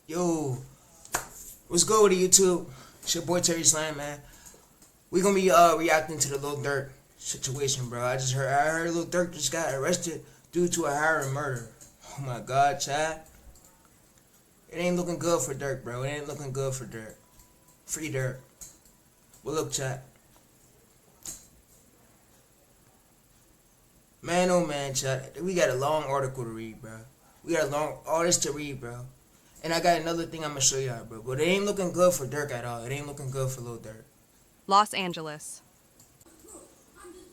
Yo, what's good with the YouTube? It's your boy Terry Slam, man. We gonna be reacting to the Lil Durk situation, bro. I heard Lil Durk just got arrested due to a hiring murder. Oh my God, Chad. It ain't looking good for Durk, bro. It ain't looking good for Durk. Free Durk. Well, look, Chad. Man, oh man, Chad. We got a long article to read, bro. We got a long all this to read, bro. And I got another thing I'm gonna show y'all, bro. But it ain't looking good for Durk at all. It ain't looking good for Lil Durk. Los Angeles.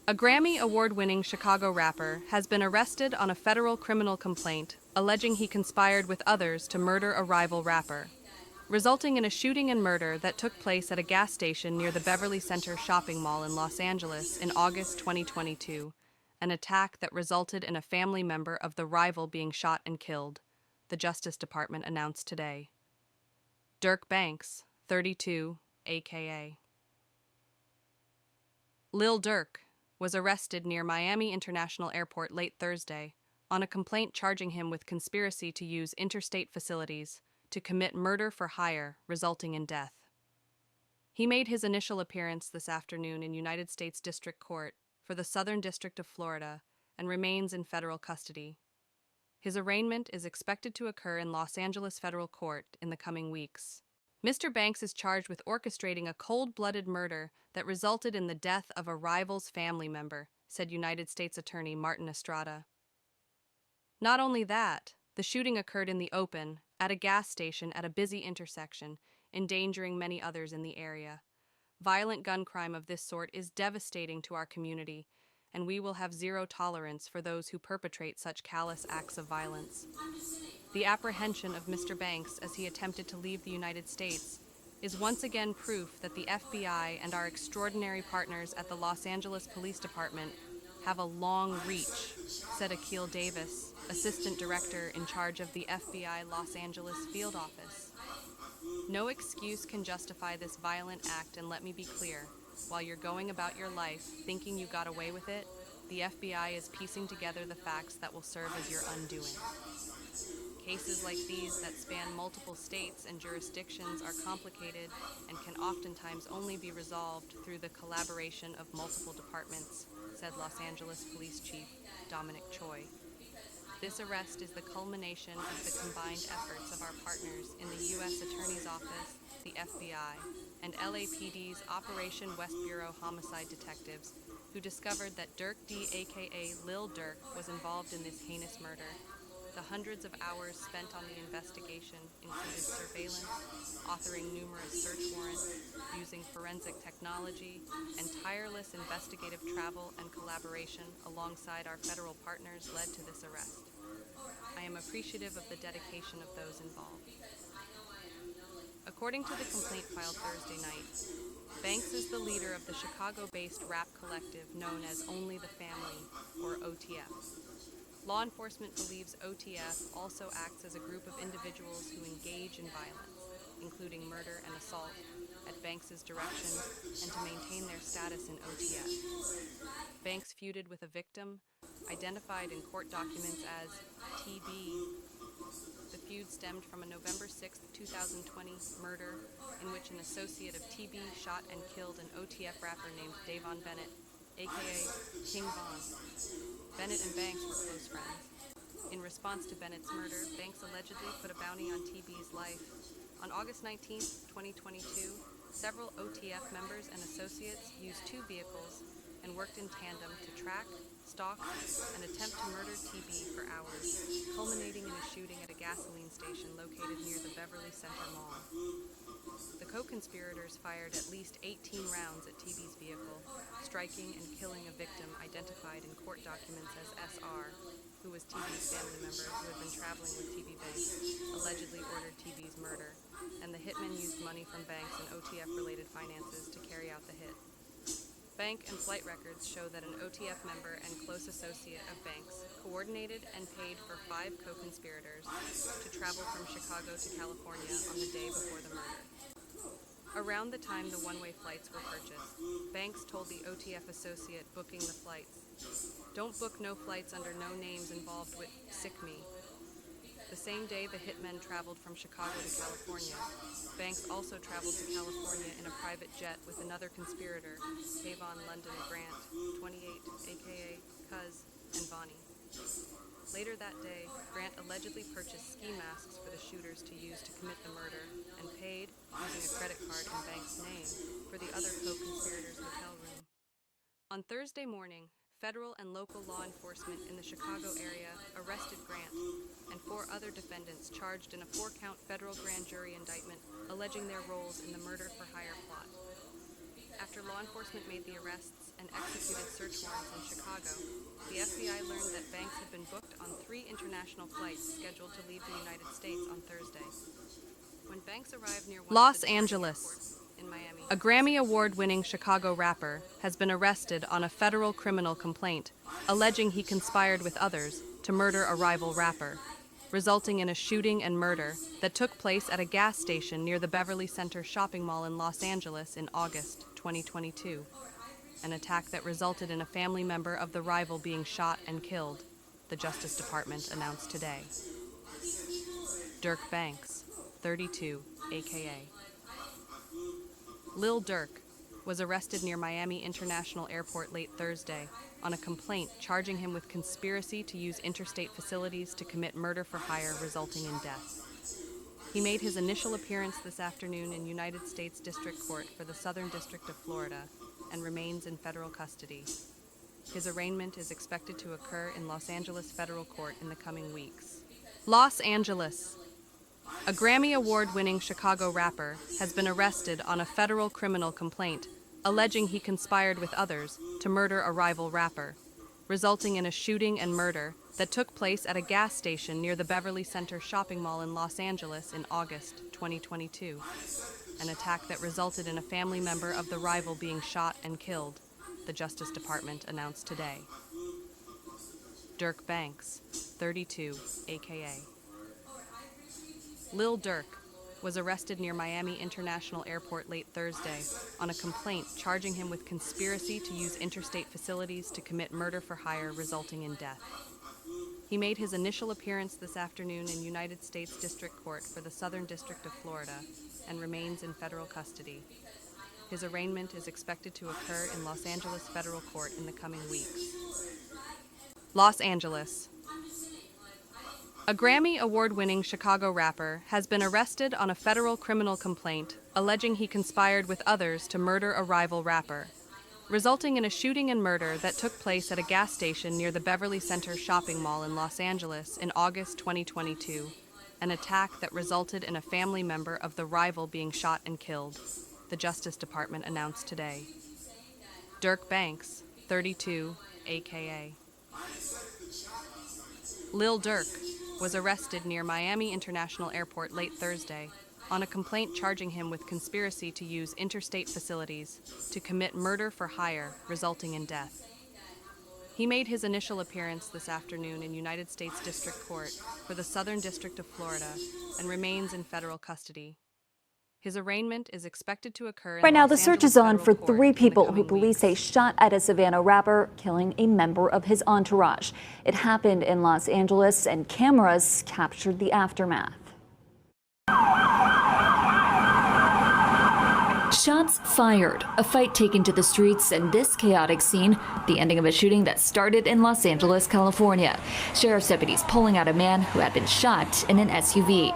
A Grammy award-winning Chicago rapper has been arrested on a federal criminal complaint alleging he conspired with others to murder a rival rapper, resulting in a shooting and murder that took place at a gas station near the Beverly Center shopping mall in Los Angeles in August 2022, an attack that resulted in a family member of the rival being shot and killed, the Justice Department announced today. Dirk Banks, 32, a.k.a. Lil Durk was arrested near Miami International Airport late Thursday on a complaint charging him with conspiracy to use interstate facilities to commit murder for hire, resulting in death. He made his initial appearance this afternoon in United States District Court for the Southern District of Florida and remains in federal custody. His arraignment is expected to occur in Los Angeles Federal Court in the coming weeks. Mr. Banks is charged with orchestrating a cold-blooded murder that resulted in the death of a rival's family member, said United States Attorney Martin Estrada. Not only that, the shooting occurred in the open, at a gas station at a busy intersection, endangering many others in the area. Violent gun crime of this sort is devastating to our community, and we will have zero tolerance for those who perpetrate such callous acts of violence. The apprehension of Mr. Banks as he attempted to leave the United States is once again proof that the FBI and our extraordinary partners at the Los Angeles Police Department have a long reach, said Akil Davis, Assistant Director in charge of the FBI Los Angeles Field Office. No excuse can justify this violent act, and let me be clear, while you're going about your life thinking you got away with it, the FBI is piecing together the facts that will serve as your undoing. Cases like these that span multiple states and jurisdictions are complicated and can oftentimes only be resolved through the collaboration of multiple departments, said Los Angeles Police Chief Dominic Choi. This arrest is the culmination of the combined efforts of our partners in the U.S. Attorney's Office, the FBI, and LAPD's Operation West Bureau homicide detectives, who discovered that Dirk D. aka Lil Durk was involved in this heinous murder. The hundreds of hours spent on the investigation included surveillance, authoring numerous search warrants, using forensic technology, and tireless investigative travel and collaboration alongside our federal partners led to this arrest. I am appreciative of the dedication of those involved. According to the complaint filed Thursday night, Banks is the leader of the Chicago-based rap collective known as Only the Family, or OTF. Law enforcement believes OTF also acts as a group of individuals who engage in violence, including murder and assault, at Banks's direction and to maintain their status in OTF. Banks feuded with a victim, identified in court documents as TB. The feud stemmed from a November 6, 2020 murder in which an associate of TB shot and killed an OTF rapper named Davon Bennett, aka King Von. Bennett and Banks were close friends. In response to Bennett's murder, Banks allegedly put a bounty on TB's life. On August 19, 2022, several OTF members and associates used two vehicles and worked in tandem to track, stalk, and attempt to murder TB for hours, culminating in a shooting at a gasoline station located near the Beverly Center Mall. The co-conspirators fired at least 18 rounds at TB's vehicle, striking and killing a victim identified in court documents as SR, who was TB's family member who had been traveling with TB Banks, allegedly ordered TB's murder, and the hitmen used money from Banks and OTF-related finances to carry out the hit. Bank and flight records show that an OTF member and close associate of Banks coordinated and paid for 5 co-conspirators to travel from Chicago to California on the day before the murder. Around the time the one-way flights were purchased, Banks told the OTF associate booking the flights, "Don't book no flights under no names involved with sick me." The same day the hitmen traveled from Chicago to California, Banks also traveled to California in a private jet with another conspirator, Avon London Grant, 28, aka Cuz, and Bonnie. Later that day, Grant allegedly purchased ski masks for the shooters to use to commit the murder and paid, using a credit card in Banks' name, for the other co-conspirators' hotel room. On Thursday morning, federal and local law enforcement in the Chicago area arrested Grant and 4 other defendants charged in a 4-count federal grand jury indictment alleging their roles in the murder-for-hire plot. After law enforcement made the arrests and executed search warrants in Chicago, the FBI learned that Banks had been booked on 3 international flights scheduled to leave the United States on Thursday. When Banks arrived near Los Angeles, in Miami, a Grammy Award-winning Chicago rapper has been arrested on a federal criminal complaint alleging he conspired with others to murder a rival rapper, resulting in a shooting and murder that took place at a gas station near the Beverly Center shopping mall in Los Angeles in August 2022. An attack that resulted in a family member of the rival being shot and killed, the Justice Department announced today. Dirk Banks, 32, aka LIL Durk, was arrested near Miami International Airport late Thursday on a complaint charging him with conspiracy to use interstate facilities to commit murder for hire resulting in death. He made his initial appearance this afternoon in United States District Court for the Southern District of Florida and remains in federal custody. His arraignment is expected to occur in Los Angeles Federal Court in the coming weeks. Los Angeles. A Grammy Award-winning Chicago rapper has been arrested on a federal criminal complaint alleging he conspired with others to murder a rival rapper, resulting in a shooting and murder that took place at a gas station near the Beverly Center shopping mall in Los Angeles in August 2022. An attack that resulted in a family member of the rival being shot and killed, the Justice Department announced today. Dirk Banks, 32, aka LIL Durk, was arrested near Miami International Airport late Thursday on a complaint charging him with conspiracy to use interstate facilities to commit murder for hire resulting in death. He made his initial appearance this afternoon in United States District Court for the Southern District of Florida and remains in federal custody. His arraignment is expected to occur in Los Angeles Federal Court in the coming weeks. Los Angeles. A Grammy Award-winning Chicago rapper has been arrested on a federal criminal complaint alleging he conspired with others to murder a rival rapper, resulting in a shooting and murder that took place at a gas station near the Beverly Center shopping mall in Los Angeles in August 2022, an attack that resulted in a family member of the rival being shot and killed, the Justice Department announced today. Dirk Banks, 32, aka LIL Durk, was arrested near Miami International Airport late Thursday on a complaint charging him with conspiracy to use interstate facilities to commit murder for hire, resulting in death. He made his initial appearance this afternoon in United States District Court for the Southern District of Florida and remains in federal custody. His arraignment is expected to occur in Right now, Los the search Angeles is on Federal for Court 3 in the people who coming police say weeks. shot at a Savannah rapper, killing a member of his entourage. It happened in Los Angeles, and cameras captured the aftermath. Shots fired, a fight taken to the streets, and this chaotic scene, the ending of a shooting that started in Los Angeles, California. Sheriff's deputies pulling out a man who had been shot in an SUV.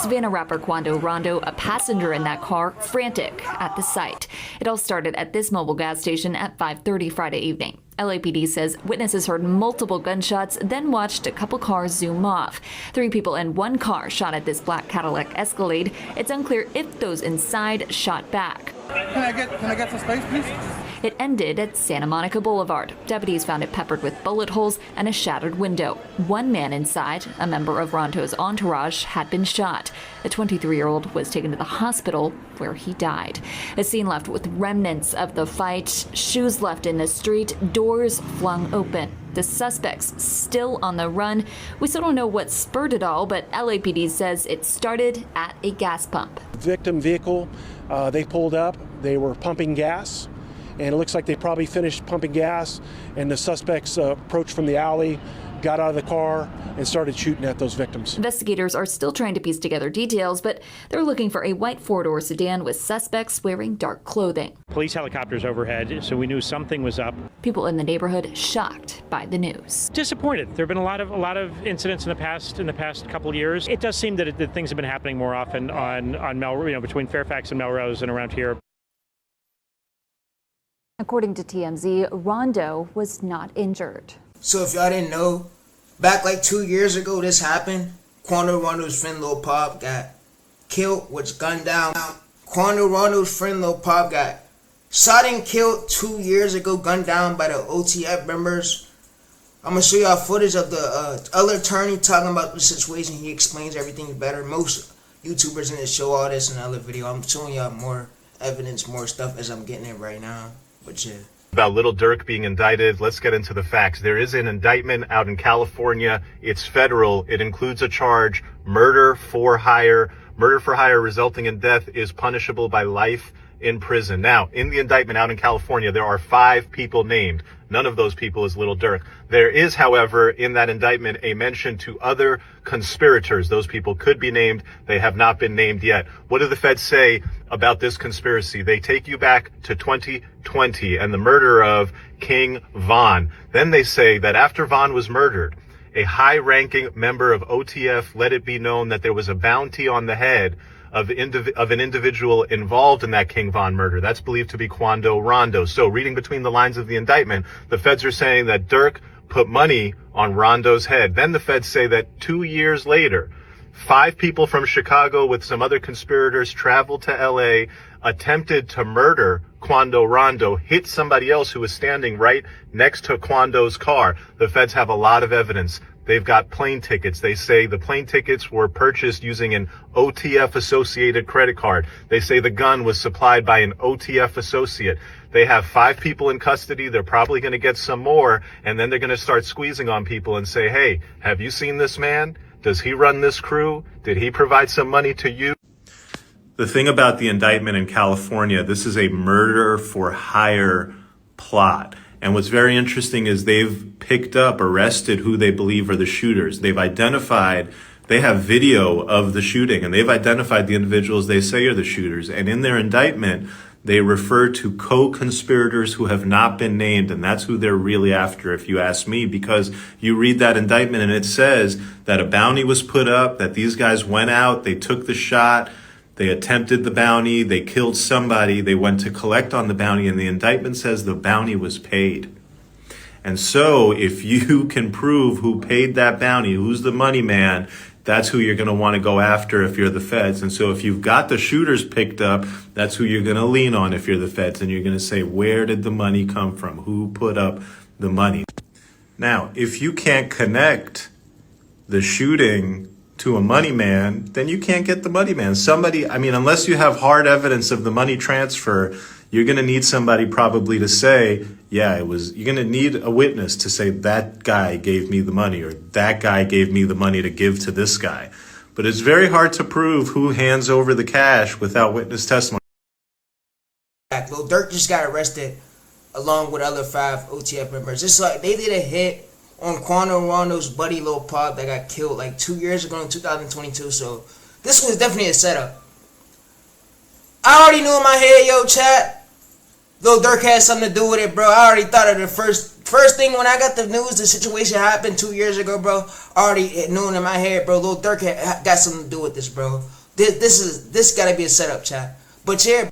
Savannah rapper Quando Rondo, a passenger in that car, frantic at the sight. It all started at this mobile gas station at 5:30 Friday evening. LAPD says witnesses heard multiple gunshots, then watched a couple cars zoom off. 3 people in one car shot at this black Cadillac Escalade. It's unclear if those inside shot back. Can I get some space, please? It ended at Santa Monica Boulevard. Deputies found it peppered with bullet holes and a shattered window. One man inside, a member of Rondo's entourage, had been shot. A 23-year-old was taken to the hospital where he died. A scene left with remnants of the fight, shoes left in the street, doors flung open. The suspects still on the run. We still don't know what spurred it all, but LAPD says it started at a gas pump. Victim vehicle, they pulled up, they were pumping gas, and it looks like they probably finished pumping gas, and the suspects approached from the alley, got out of the car and started shooting at those victims. Investigators are still trying to piece together details, but they're looking for a white four-door sedan with suspects wearing dark clothing. Police helicopters overhead, so we knew something was up. People in the neighborhood shocked by the news. Disappointed. There have been a lot of incidents in the past couple of years. It does seem that things have been happening more often on Melrose, between Fairfax and Melrose and around here. According to TMZ, Rondo was not injured. So if y'all didn't know, back like 2 years ago this happened. Quando Rondo's friend Lil Pop got killed, which gunned down. Quando Rondo's friend Lil Pop got shot and killed 2 years ago, gunned down by the OTF members. I'm going to show y'all footage of the other attorney talking about the situation. He explains everything better. Most YouTubers in this show all this in the other video. I'm showing y'all more evidence, more stuff as I'm getting it right now. But yeah. About Lil Durk being indicted, let's get into the facts. There is an indictment out in California. It's federal. It includes a charge, murder for hire. Murder for hire resulting in death is punishable by life in prison. Now, in the indictment out in California, there are 5 people named. None of those people is Lil Durk. There is, however, in that indictment, a mention to other conspirators. Those people could be named. They have not been named yet. What do the feds say about this conspiracy? They take you back to 2020 and the murder of King Von. Then they say that after Von was murdered, a high-ranking member of OTF let it be known that there was a bounty on the head of an individual involved in that King Von murder. That's believed to be Quando Rondo. So reading between the lines of the indictment, the feds are saying that Durk put money on Rondo's head. Then the feds say that 2 years later, 5 people from Chicago with some other conspirators traveled to LA, attempted to murder Quando Rondo, hit somebody else who was standing right next to Quando's car. The feds have a lot of evidence. They've got plane tickets. They say the plane tickets were purchased using an OTF associated credit card. They say the gun was supplied by an OTF associate. They have 5 people in custody. They're probably going to get some more. And then they're going to start squeezing on people and say, hey, have you seen this man? Does he run this crew? Did he provide some money to you? The thing about the indictment in California, this is a murder for hire plot. And what's very interesting is they've arrested who they believe are the shooters. They've identified, they have video of the shooting, and they've identified the individuals they say are the shooters. And in their indictment, they refer to co-conspirators who have not been named, and that's who they're really after, if you ask me, because you read that indictment and it says that a bounty was put up, that these guys went out, they took the shot, they attempted the bounty, they killed somebody, they went to collect on the bounty, and the indictment says the bounty was paid. And so if you can prove who paid that bounty, who's the money man, that's who you're going to want to go after if you're the feds. And so if you've got the shooters picked up, that's who you're going to lean on if you're the feds. And you're going to say, where did the money come from? Who put up the money? Now, if you can't connect the shooting to a money man, then you can't get the money man. Somebody, unless you have hard evidence of the money transfer, you're going to need somebody probably to say, yeah, you're going to need a witness to say that guy gave me the money or that guy gave me the money to give to this guy. But it's very hard to prove who hands over the cash without witness testimony. Lil Durk just got arrested along with other 5 OTF members. It's like they did a hit on Quando Rondo's buddy Lil Pop that got killed like 2 years ago in 2022. So this was definitely a setup. I already knew in my head, yo, chat, Lil Durk had something to do with it, bro. I already thought of the first thing when I got the news, the situation happened 2 years ago, bro. I already knew in my head, bro, Lil Durk got something to do with this, bro. This gotta be a setup, chat. But yeah.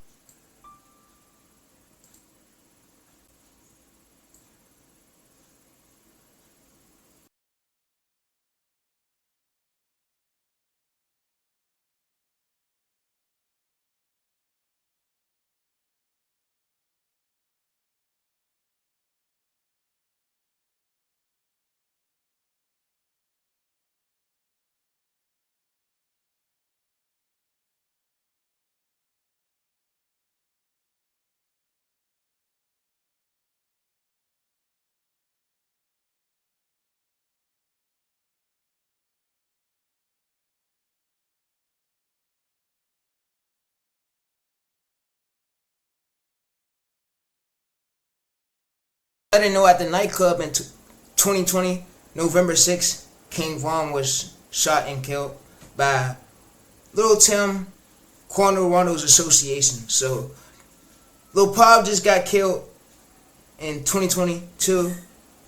I didn't know at the nightclub in 2020 November 6th, King Von was shot and killed by Lil Tim, Corner Rondo's Association. So, Lil Pop just got killed in 2022,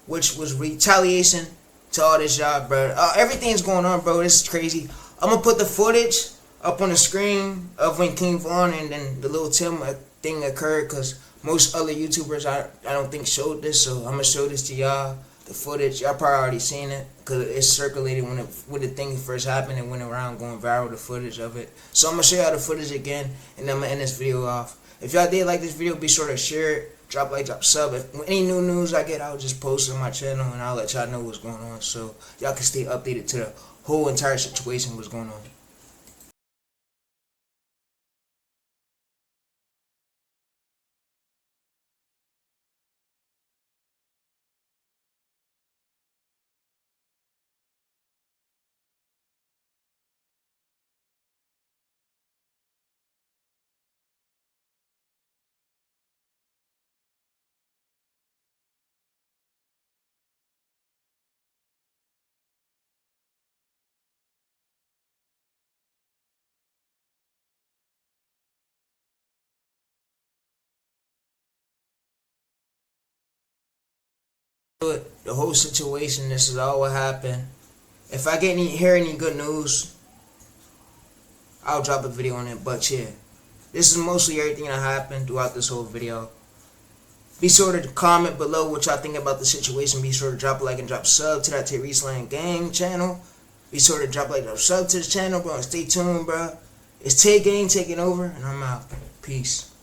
which was retaliation to all this y'all, bro. Everything's going on, bro. This is crazy. I'm gonna put the footage up on the screen of when King Von and then the Lil Tim thing occurred, because most other YouTubers I don't think showed this, so I'm gonna show this to y'all. The footage, y'all probably already seen it, because it's circulated when the thing first happened and went around going viral, the footage of it. So I'm gonna show y'all the footage again, and then I'm gonna end this video off. If y'all did like this video, be sure to share it, drop a like, drop a sub. If any new news I get, I'll just post it on my channel and I'll let y'all know what's going on, so y'all can stay updated to the whole entire situation, what's going on. The whole situation, this is all what happened. If I hear any good news, I'll drop a video on it. But yeah, this is mostly everything that happened throughout this whole video. Be sure to comment below what y'all think about the situation. Be sure to drop a like and drop a sub to that Terry Slang Gang channel. Be sure to drop a like and drop a sub to the channel, bro. And stay tuned, bro. It's Tay Gang taking over, and I'm out. Peace.